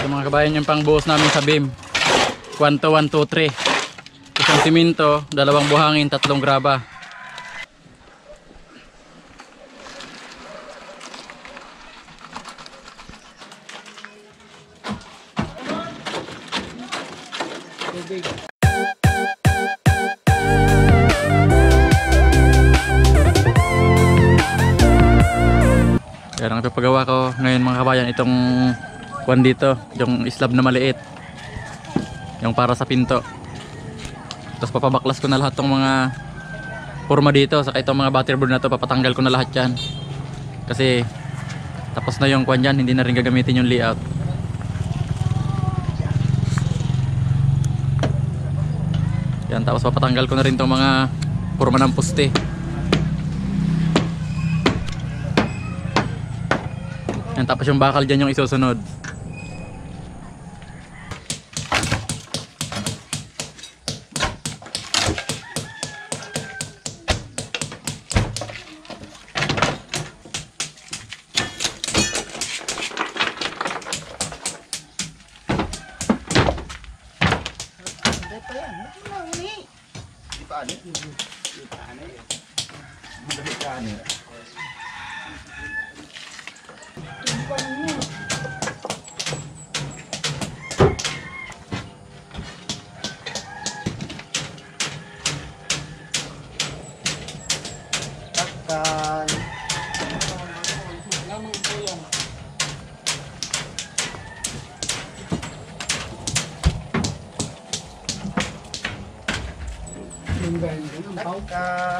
Yung mga kabayan yung pangbuhos namin sa beam. Kwanto 1, 2, 3. Isang siminto, 2 buhangin, 3 graba. Yan ang ipapagawa ko ngayon mga kabayan, itong kwan dito, yung slab na maliit, yung para sa pinto. Tapos papabaklas ko na lahat ng mga forma dito, saka itong mga battery board na to papatanggal ko na lahat yan, kasi tapos na yung kwan dyan, hindi na rin gagamitin yung layout. Yan, tapos papatanggal ko na rin itong mga forma ng poste. Yan, tapos yung bakal dyan yung isusunod.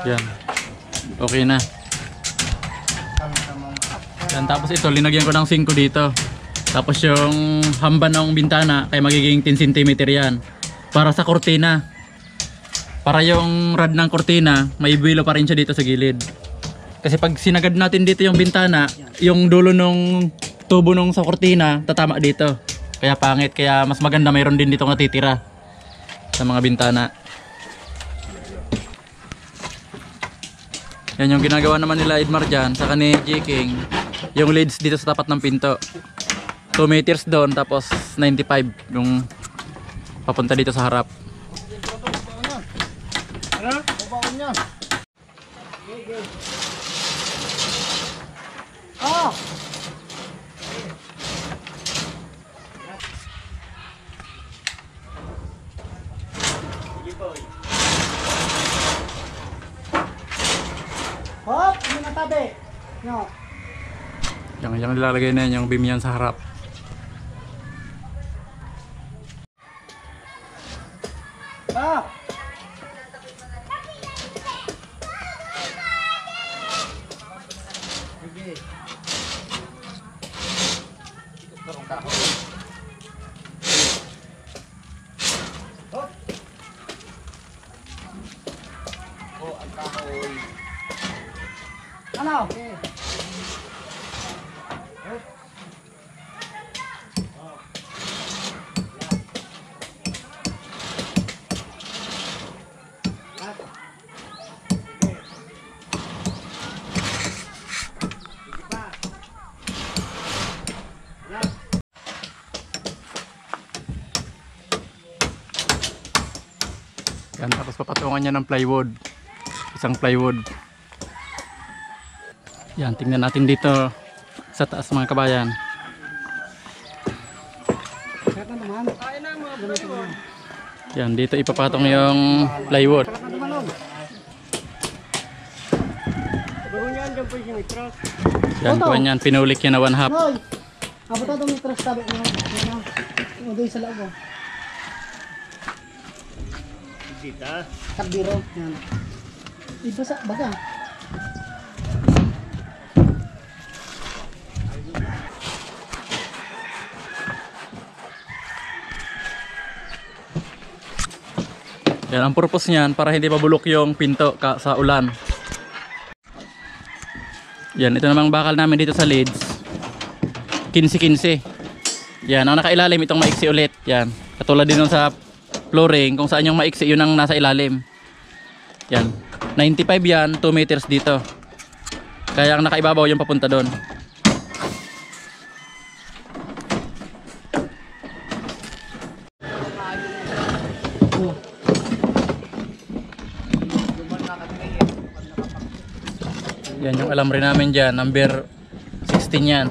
Yan. Okay na. Yan, tapos ito linagyan ko ng 5 dito. Tapos yung hamba ng bintana kay magiging 10 cm yan. Para sa kortina. Para yung rad ng kortina may buwelo pa rin siya dito sa gilid. Kasi pag sinagad natin dito yung bintana, yung dulo nung tubo nung sa kortina tatama dito. Kaya pangit, kaya mas maganda mayroon din dito natitira sa mga bintana. Yan yung ginagawa naman nila Edmar dyan, saka ni G King. Yung leads dito sa tapat ng pinto. 2 meters doon, tapos 95 yung papunta dito sa harap. Oh! Hop! Ano na tabi? No. Yung nilalagay na yan, yung beam yan sa harap. Ah! Sige. Hop! Oh, ang kahoy. Ano? Okay. Yan, tapos papatungan niya ng plywood. Isang plywood. Yan, tingnan natin dito sa taas mga kabayan. Yan, dito ipapatong yung plywood. Yan, kuha niyan, pinulik niya na 1/2. Abot na itong mitras tabi mo. Ano doon sa loob. Dita. Takbiro. Yan. Iba sa baga. Yan, ang purpose niyan para hindi mabulok yung pinto sa ulan. Yan, ito namang bakal namin dito sa leads. 15-15. Yan, ang nakailalim itong maiksi ulit. Yan, katulad din nun sa flooring, kung saan yung maiksi yun ang nasa ilalim. Yan, 95 yan, 2 meters dito. Kaya ang nakaibabaw yung papunta doon. Yan yung alam rin namin dyan, number 16 yan.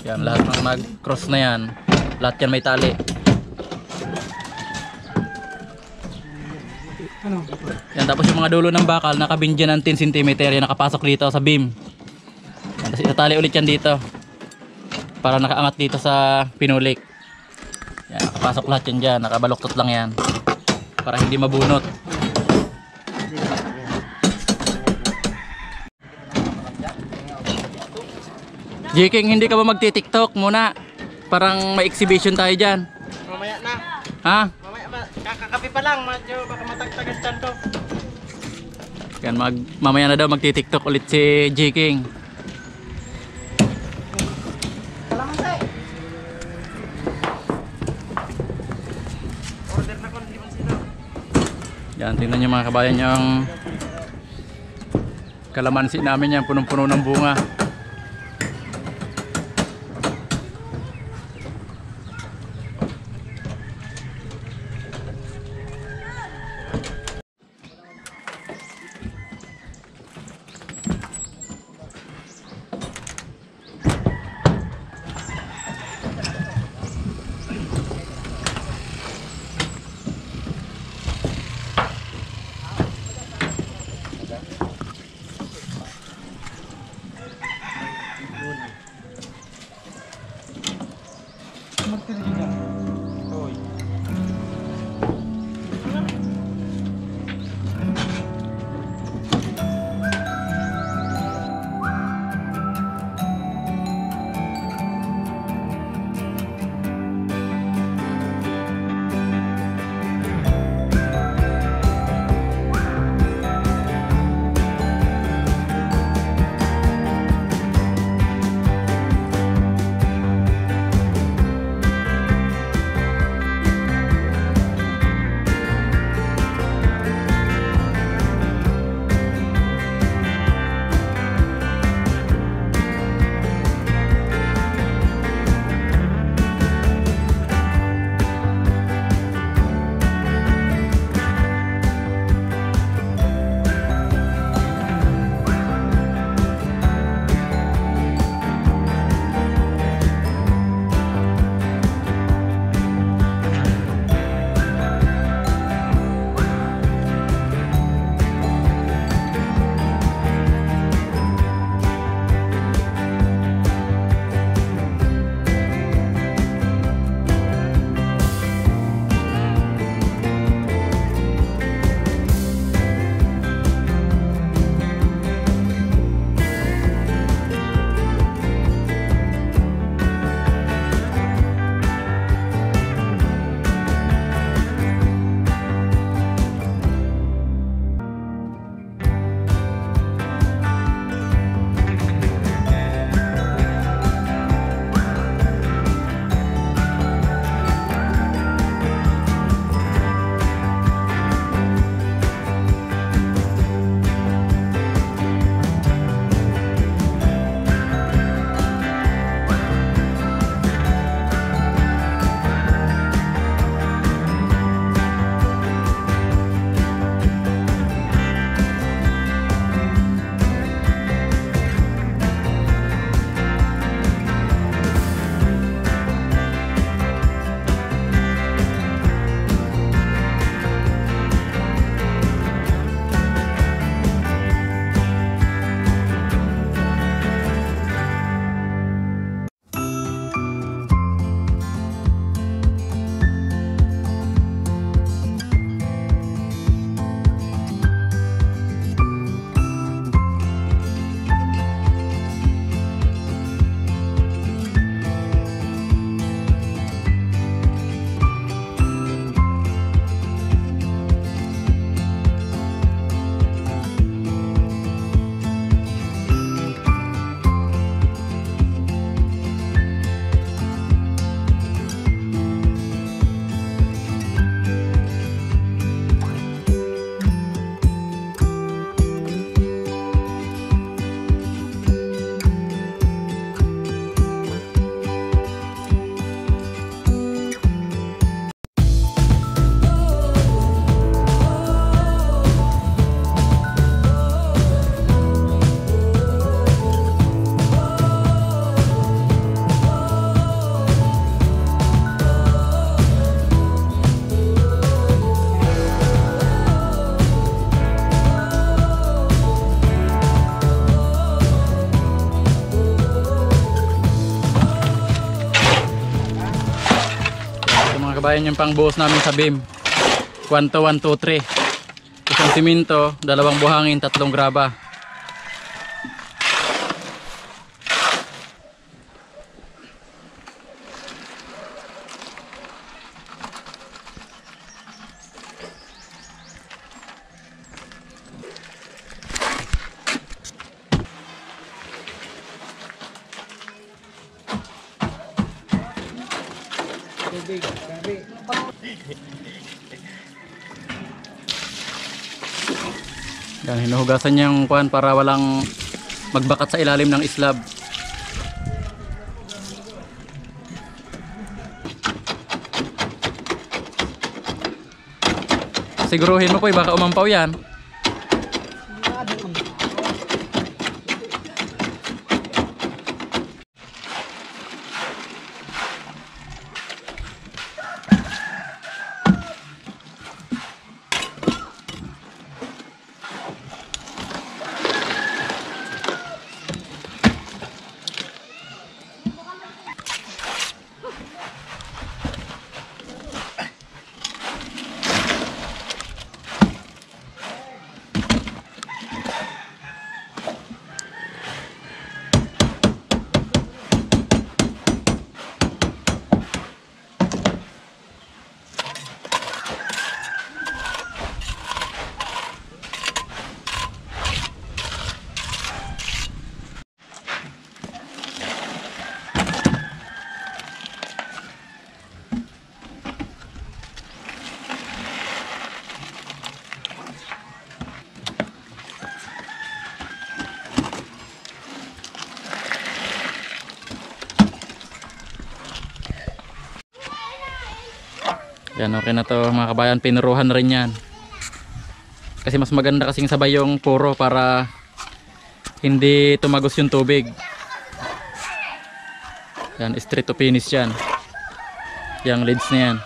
Yan, lahat ng mag-cross na yan, lahat yan may tali. Ano? Yan, tapos yung mga dulo ng bakal nakabin dyan ng 10 cm yan, nakapasok dito sa beam. Yan, tapos itatali ulit yan dito para nakaangat dito sa pinulik. Yan, nakapasok lahat yan dyan, nakabaluktot lang yan para hindi mabunot. Jiking, hindi ka ba magti-tiktok muna? Parang may exhibition tayo dyan. Mamaya na. Ha? Mamaya kakakapi pa lang. Medyo baka matagtagan dyan to. Yan, mamaya na daw magti-tiktok ulit si Jiking. Kalamansi. Order na ko ng limansi daw. Yan, tingnan nyo mga kabayan yung kalamansi namin yan, punong-puno ng bunga. kabayan yung pangbuhos namin sa beam. Kwanto 1, 2, 3. Isang siminto, 2 buhangin, 3 graba. Yan, hinuhugasan niya yung kuhan para walang magbakat sa ilalim ng slab. Siguruhin mo po, baka umampaw yan. Yan, okay na to mga kabayan, pinuruhan rin yan. Kasi mas maganda kasing sabay yung puro para hindi tumagos yung tubig. Yan, straight to finish yan. Yang leads na yan.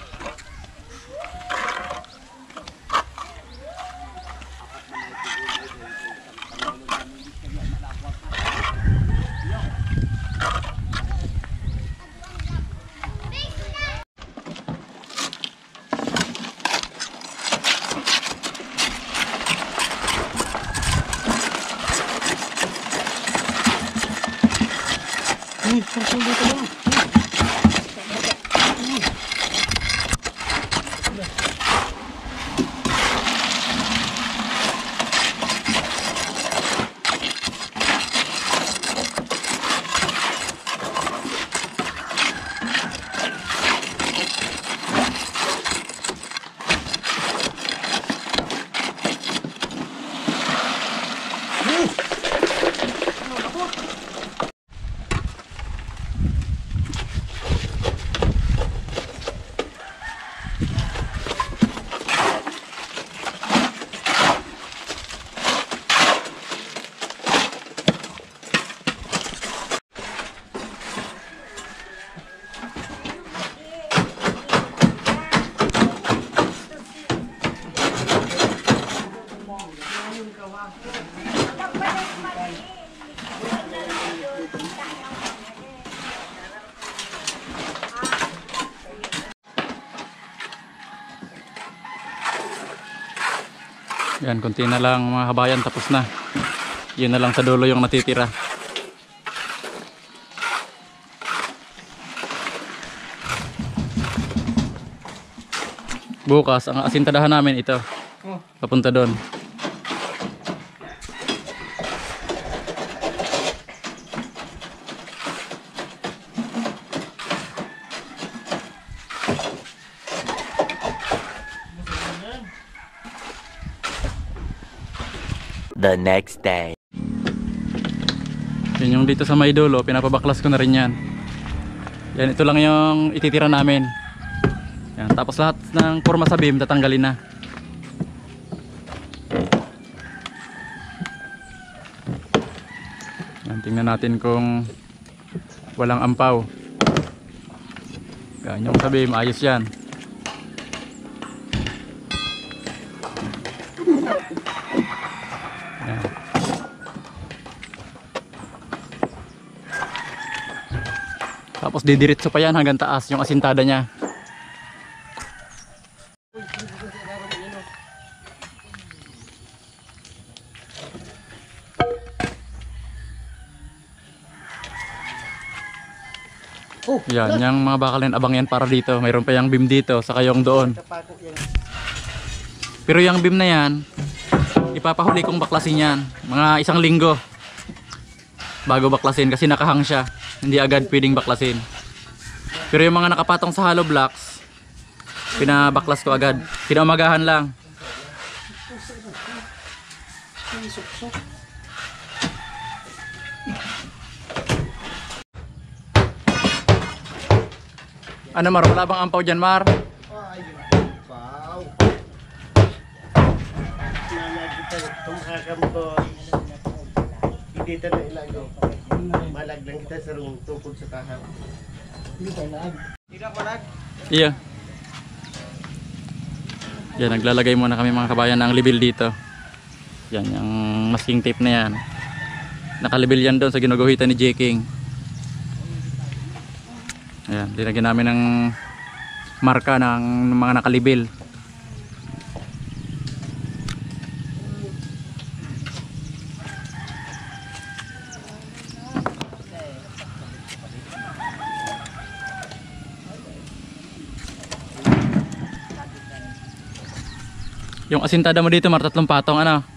Yan, konti na lang mga kabayan, tapos na. Yun na lang sa dulo yung natitira. Bukas ang asintadahan namin ito. Papunta doon. The next day. Yun yung dito sa may dulo, pinapabaklas ko na rin yan. Yan, ito lang yung ititira namin. Yan, tapos lahat ng forma sa beam tatanggalin na. Yan, tingnan natin kung walang ampaw. Yan, yung sa beam, ayos yan. Yan. Tapos didiritso pa yan hanggang taas yung asintada niya. Oh, Yan, yung mga bakal yan, abang yan para dito. Mayroon pa yung beam dito, saka yung doon. Kapako yan. Pero yung beam na yan, ipapahuli kong baklasin yan. Mga 1 linggo bago baklasin kasi nakahang siya. Hindi agad pwedeng baklasin. Pero yung mga nakapatong sa hollow blocks, pinabaklas ko agad. Kinaumagahan lang. Ano Mar, wala bang ampaw dyan Mar? Wow. Nalagi tayo. Tumakam ko. Hindi tayo na ilago. Malag lang kita sa room. Tukod sa tahaw. hindi tayo laag. Hindi ka malag. Iya. Yan, naglalagay muna kami mga kabayan ng libil dito. Yan, yung masking tape na yan. Nakalibil yan doon sa ginuguhitan ni J. King. Ayan, dinagyan namin ng marka ng mga nakalibil. Yung asintada mo dito, Mar, 3 patong ano.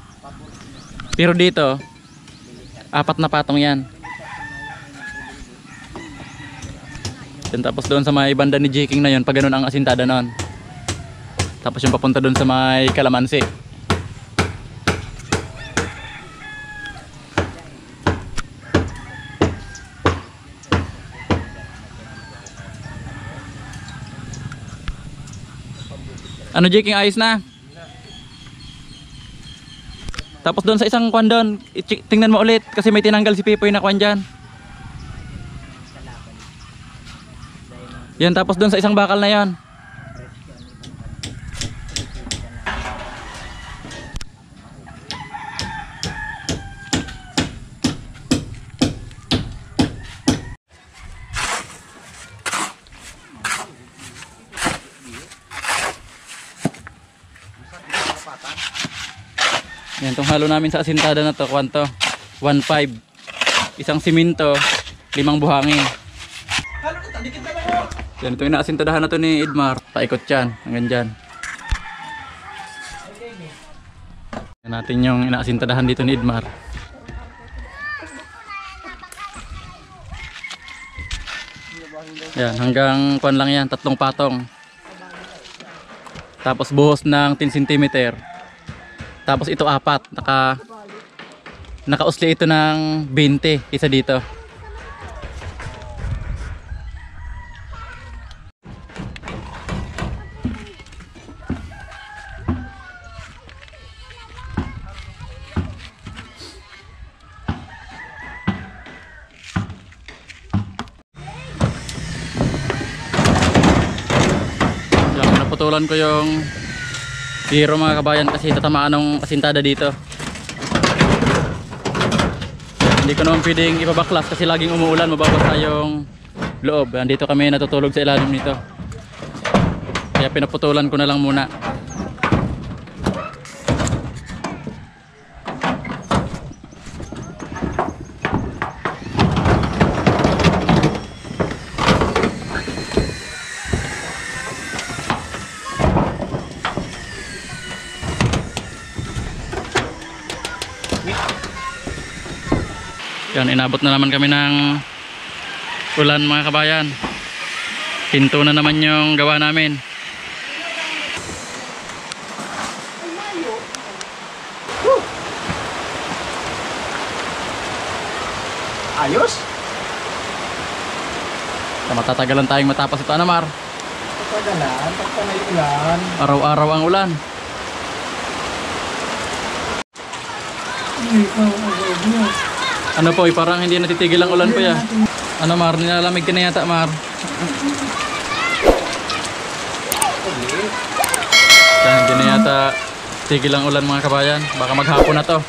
Pero dito, 4 na patong yan. Then, tapos doon sa may banda ni J. King na yun, pag ganun ang asintada noon. Tapos yung papunta doon sa may Kalamansi. Ano J. King, ayos na? Tapos doon sa isang kwan doon, tingnan mo ulit kasi may tinanggal si Pipoy na kwan dyan. Yan, tapos doon sa isang bakal na yan. Yan, itong halo namin sa asintada na to, kwanto? 1.5. Isang siminto, 5 buhangin. Yan, ito yung inaasintadahan na to ni Edmar. Paikot yan, hanggang dyan. Yan natin yung inaasintadahan dito ni Edmar. Yan, hanggang kwan lang yan, 3 patong. Tapos buhos ng 10 cm. Tapos ito 4, nakausli ito ng 20 isa dito. Yan, naputulan ko yung hero mga kabayan kasi tatamaan ng asintada dito. Hindi ko naman pwedeng ipabaklas kasi laging umuulan, mababasa yung loob. Dito kami natutulog sa ilalim nito. Kaya pinaputulan ko na lang muna. Yan, inabot na naman kami ng ulan mga kabayan. Pinto na naman yung gawa namin. Ayos? Matatagalan tayong matapos ito, ano Mar? Patagalan, pagpanay ulan. Araw-araw ang ulan. Ano po, parang hindi natitigil ang ulan po ya. Ano Mar, nilalamig ka na yata Mar. Yan, hindi na yata tigil ang ulan mga kabayan. Baka maghapon na to.